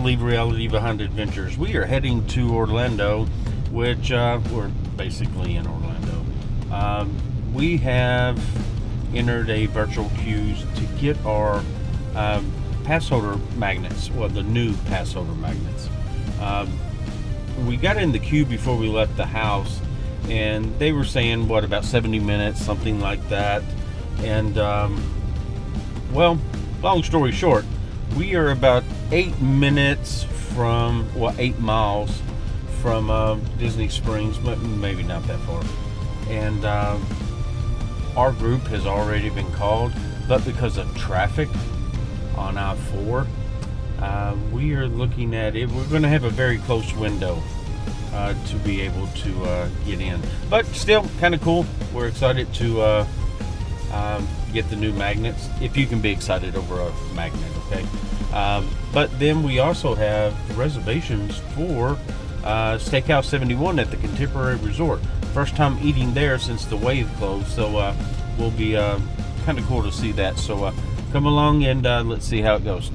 believe reality behind adventures. We are heading to Orlando, which we're basically in Orlando. We have entered a virtual queue to get our pass holder magnets, well, the new pass holder magnets. We got in the queue before we left the house, and they were saying, what, about 70 minutes, something like that. And well, long story short, we are about 8 minutes from, well, 8 miles from Disney Springs, but maybe not that far. And our group has already been called, but because of traffic on I-4, we are looking at it. We're going to have a very close window to be able to get in, but still kind of cool. We're excited to get the new magnets, if you can be excited over a magnet, okay? But then we also have reservations for Steakhouse 71 at the Contemporary Resort. First time eating there since the Wave closed, so will be kind of cool to see that. So come along and let's see how it goes.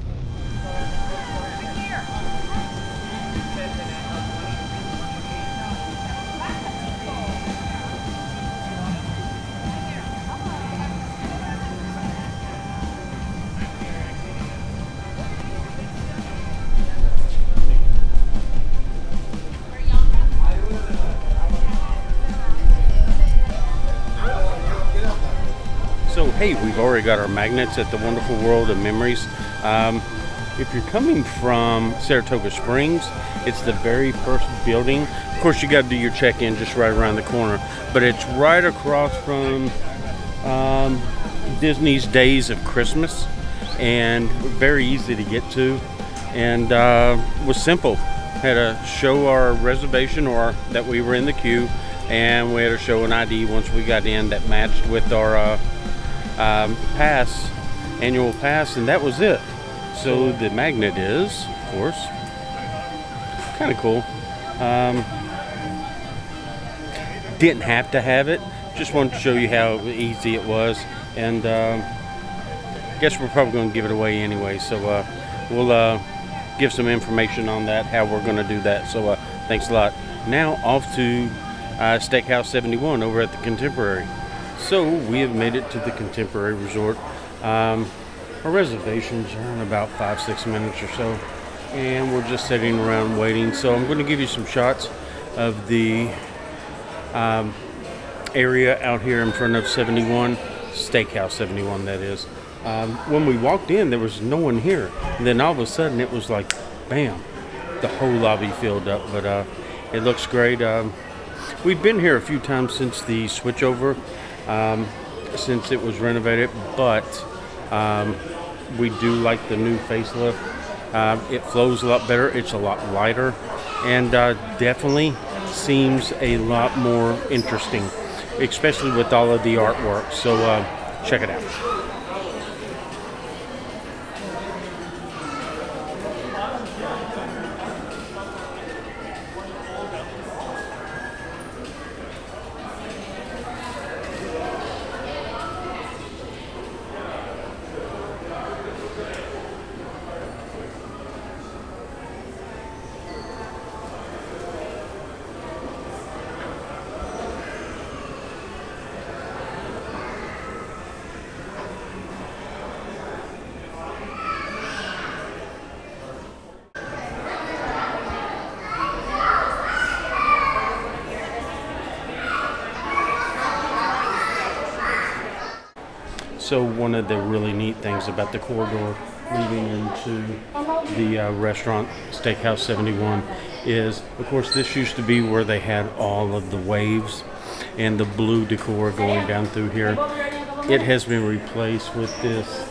So hey, we've already got our magnets at the Wonderful World of Memories. If you're coming from Saratoga Springs, it's the very first building. Of course, you got to do your check-in just right around the corner, but it's right across from Disney's Days of Christmas, and very easy to get to, and was simple. Had to show our reservation or that we were in the queue, and we had to show an ID once we got in that matched with our annual pass, and that was it. So the magnet is, of course, kind of cool. Didn't have to have it, just wanted to show you how easy it was, and guess we're probably going to give it away anyway, so we'll give some information on that, how we're going to do that. So thanks a lot. Now off to Steakhouse 71 over at the Contemporary. So we have made it to the Contemporary Resort. Our reservations are in about 5-6 minutes or so, and we're just sitting around waiting. So I'm going to give you some shots of the area out here in front of 71, Steakhouse 71 that is. When we walked in, there was no one here, and then all of a sudden it was like bam, the whole lobby filled up. But it looks great. We've been here a few times since the switchover, since it was renovated, but we do like the new facelift. It flows a lot better, it's a lot lighter, and definitely seems a lot more interesting, especially with all of the artwork. So check it out. So one of the really neat things about the corridor leading into the restaurant, Steakhouse 71, is, of course, this used to be where they had all of the waves and the blue decor going down through here. It has been replaced with this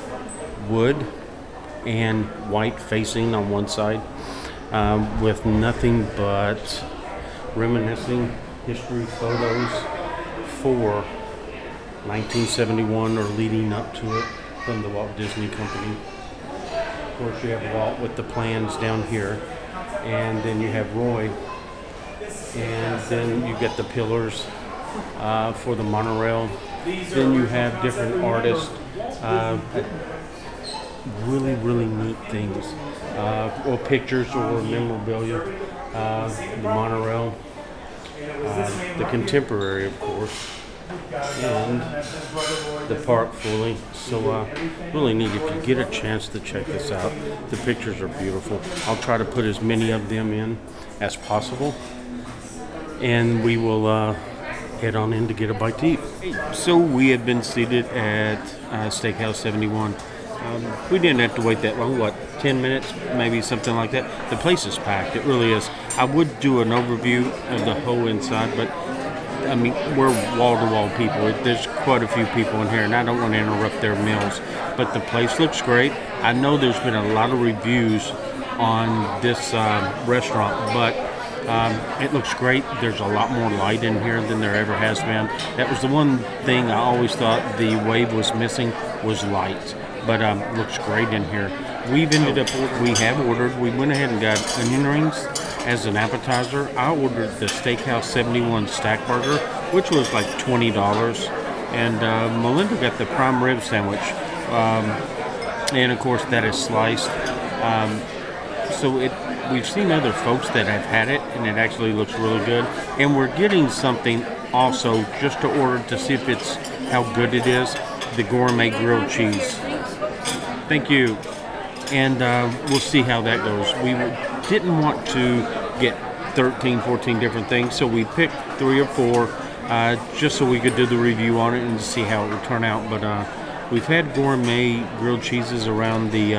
wood and white facing on one side, with nothing but reminiscing history photos for 1971 or leading up to it from the Walt Disney Company. Of course, you have Walt with the plans down here, and then you have Roy, and then you get the pillars for the monorail. Then you have different artists really, really neat things, or pictures or memorabilia. The monorail, the Contemporary, of course, and the park fully. So really neat. If you get a chance to check this out, the pictures are beautiful. I'll try to put as many of them in as possible, and we will head on in to get a bite to eat. So we have been seated at Steakhouse 71. We didn't have to wait that long, 10 minutes, maybe something like that. The place is packed, it really is. I would do an overview of the whole inside, but I mean, we're wall-to-wall people. There's quite a few people in here, and I don't want to interrupt their meals. But the place looks great. I know there's been a lot of reviews on this restaurant, but it looks great. There's a lot more light in here than there ever has been. That was the one thing I always thought the Wave was missing, was light. But looks great in here. We have ordered, we went ahead and got onion rings as an appetizer. I ordered the Steakhouse 71 stack burger, which was like $20. And Melinda got the prime rib sandwich. And of course that is sliced. We've seen other folks that have had it, and it actually looks really good. And we're getting something also just to order to see if it's how good it is. The gourmet grilled cheese. Thank you. And we'll see how that goes. We didn't want to get 13, 14 different things, so we picked 3 or 4 just so we could do the review on it and see how it would turn out. But we've had gourmet grilled cheeses around the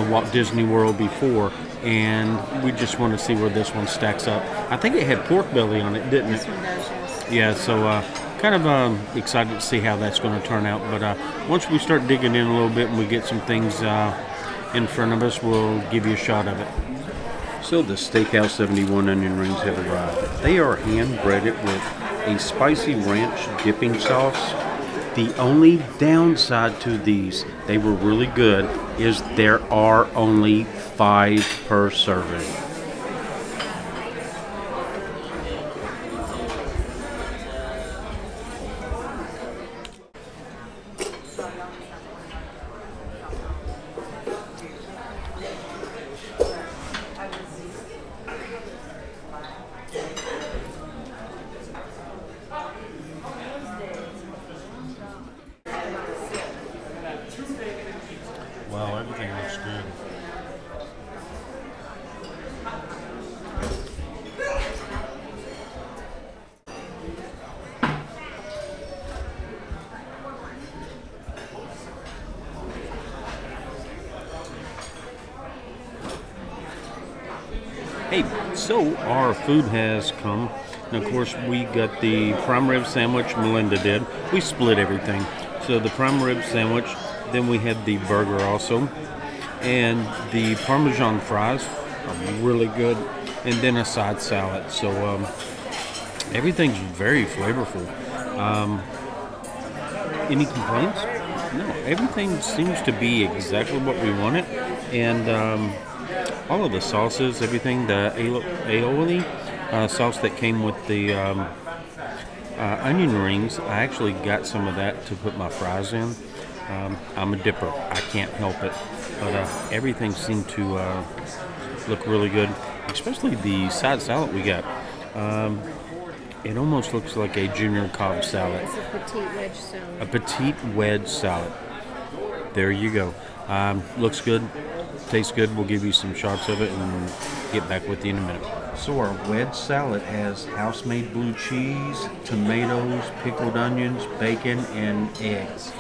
Walt Disney World before, and we just want to see where this one stacks up. I think it had pork belly on it, didn't it? This one does, yes. Yeah, so kind of excited to see how that's going to turn out. But once we start digging in a little bit and we get some things in front of us, we'll give you a shot of it. So the Steakhouse 71 onion rings have arrived. They are hand-breaded with a spicy ranch dipping sauce. The only downside to these, they were really good, is there are only 5 per serving. Wow, everything looks good. Hey, so our food has come. And of course, we got the prime rib sandwich, Melinda did. We split everything. So the prime rib sandwich, then we had the burger also. And the Parmesan fries are really good. And then a side salad. So everything's very flavorful. Any complaints? No, everything seems to be exactly what we wanted. And all of the sauces, everything, the aioli sauce that came with the onion rings, I actually got some of that to put my fries in. I'm a dipper, I can't help it, but everything seemed to look really good, especially the side salad we got. It almost looks like a Junior Cobb salad. It's a petite wedge salad. A petite wedge salad. There you go. Looks good. Tastes good. We'll give you some shots of it and get back with you in a minute. So our wedge salad has house-made blue cheese, tomatoes, pickled onions, bacon, and eggs.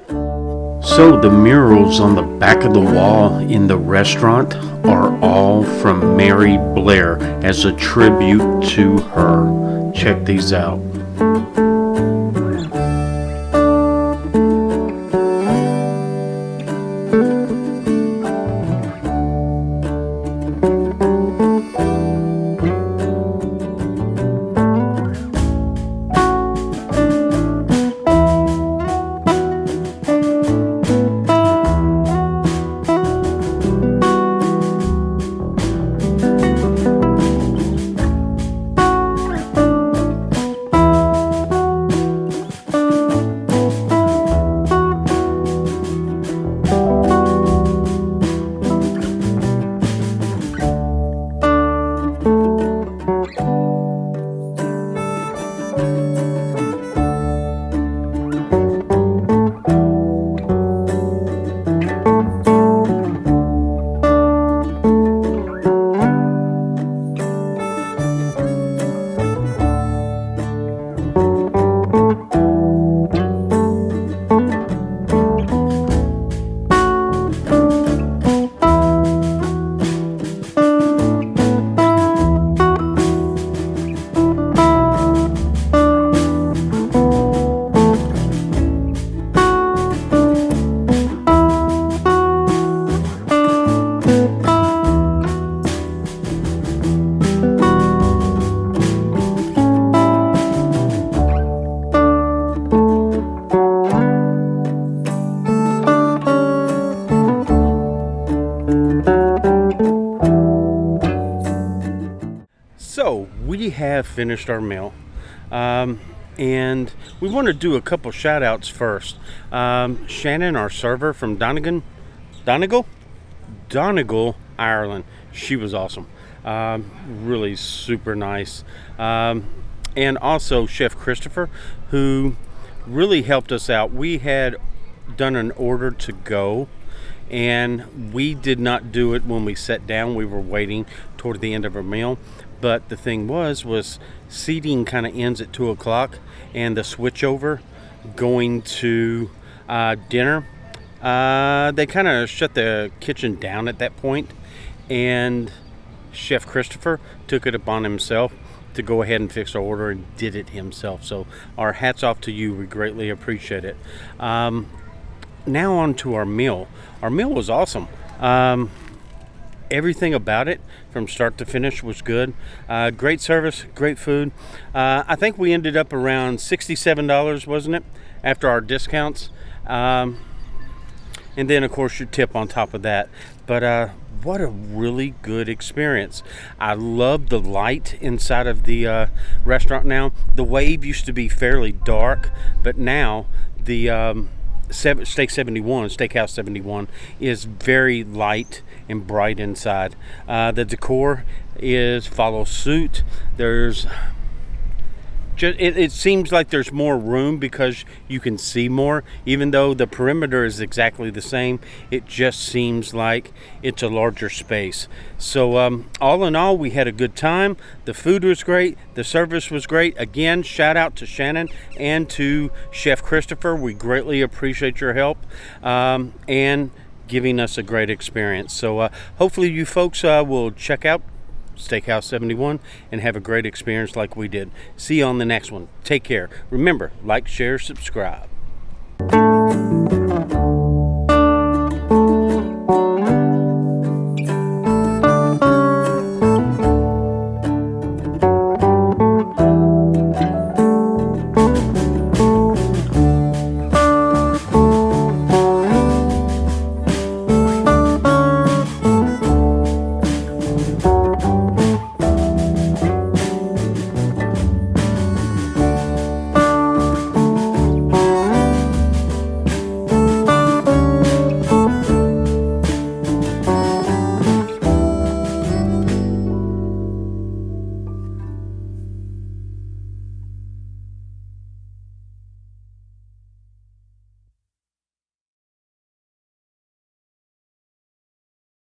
So the murals on the back of the wall in the restaurant are all from Mary Blair as a tribute to her. Check these out. So we have finished our meal, and we want to do a couple shout outs first. Shannon, our server from Donegal, Ireland. She was awesome. Really super nice. And also Chef Christopher, who really helped us out. We had done an order to go, and we did not do it when we sat down. We were waiting toward the end of our meal. But the thing was seating kind of ends at 2 o'clock, and the switchover going to dinner, they kind of shut the kitchen down at that point, and Chef Christopher took it upon himself to go ahead and fix our order and did it himself. So our hats off to you. We greatly appreciate it. Now on to our meal. Our meal was awesome. Everything about it from start to finish was good. Great service, great food. I think we ended up around $67, wasn't it, after our discounts? And then of course your tip on top of that. But what a really good experience. I love the light inside of the restaurant now. The Wave used to be fairly dark, but now the Steakhouse 71 is very light and bright inside. The decor follows suit. There's it seems like there's more room because you can see more, even though the perimeter is exactly the same. It just seems like it's a larger space. So all in all, we had a good time. The food was great, the service was great. Again, shout out to Shannon and to Chef Christopher. We greatly appreciate your help and giving us a great experience. So hopefully you folks will check out Steakhouse 71 and have a great experience like we did. See you on the next one. Take care. Remember, like, share, subscribe.